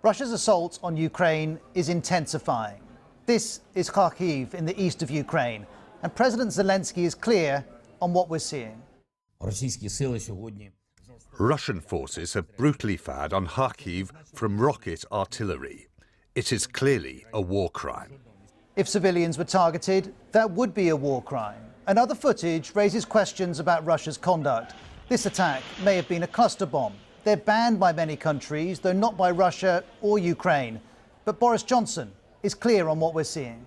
Russia's assault on Ukraine is intensifying. This is Kharkiv in the east of Ukraine, and President Zelensky is clear on what we're seeing. Russian forces have brutally fired on Kharkiv from rocket artillery. It is clearly a war crime. If civilians were targeted, that would be a war crime. And other footage raises questions about Russia's conduct. This attack may have been a cluster bomb. They're banned by many countries, though not by Russia or Ukraine. But Boris Johnson is clear on what we're seeing.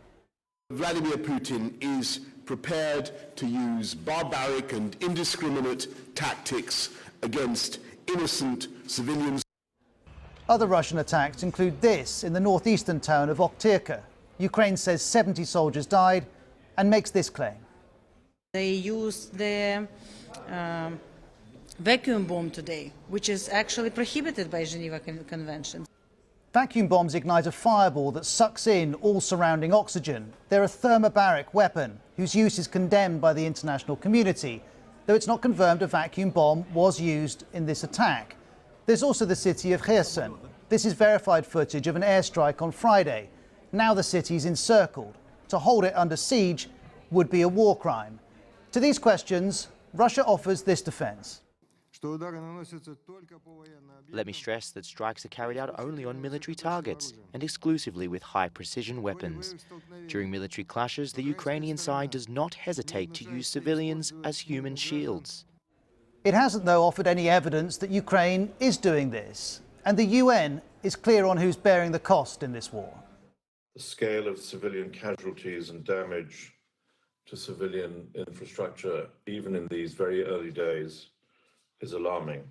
Vladimir Putin is prepared to use barbaric and indiscriminate tactics against innocent civilians. Other Russian attacks include this in the northeastern town of Okhtyrka. Ukraine says 70 soldiers died and makes this claim. They used the vacuum bomb today, which is actually prohibited by Geneva Convention. Vacuum bombs ignite a fireball that sucks in all surrounding oxygen. They're a thermobaric weapon whose use is condemned by the international community, though it's not confirmed a vacuum bomb was used in this attack. There's also the city of Kherson. This is verified footage of an airstrike on Friday. Now the city's encircled. To hold it under siege would be a war crime. To these questions, Russia offers this defense. Let me stress that strikes are carried out only on military targets and exclusively with high-precision weapons. During military clashes, the Ukrainian side does not hesitate to use civilians as human shields. It hasn't, though, offered any evidence that Ukraine is doing this. And the UN is clear on who's bearing the cost in this war. The scale of civilian casualties and damage to civilian infrastructure, even in these very early days, is alarming.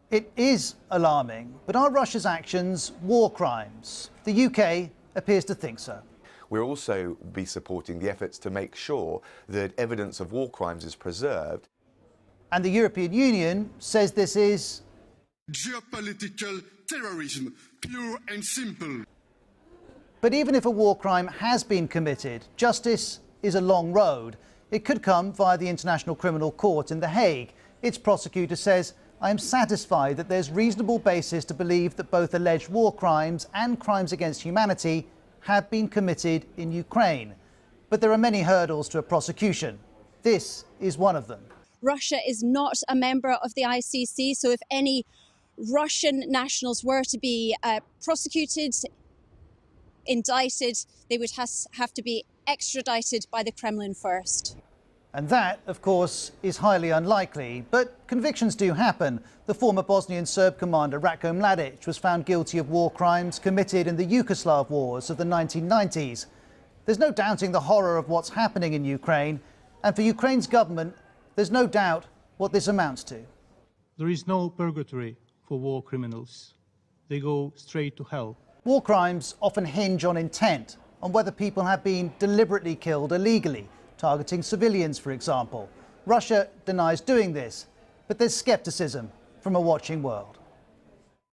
It is alarming, but are Russia's actions war crimes? The UK appears to think so. We'll also be supporting the efforts to make sure that evidence of war crimes is preserved. And the European Union says this is Geopolitical terrorism, pure and simple. But even if a war crime has been committed, justice is a long road. It could come via the International Criminal Court in The Hague. Its prosecutor says, "I am satisfied that there's reasonable basis to believe that both alleged war crimes and crimes against humanity have been committed in Ukraine." But there are many hurdles to a prosecution. This is one of them. Russia is not a member of the ICC, so if any Russian nationals were to be prosecuted, indicted, they would have to be extradited by the Kremlin first. And that, of course, is highly unlikely. But convictions do happen. The former Bosnian Serb commander Ratko Mladic was found guilty of war crimes committed in the Yugoslav wars of the 1990s. There's no doubting the horror of what's happening in Ukraine. And for Ukraine's government, there's no doubt what this amounts to. There is no purgatory for war criminals. They go straight to hell. War crimes often hinge on intent, on whether people have been deliberately killed illegally, targeting civilians, for example. Russia denies doing this, but there's skepticism from a watching world.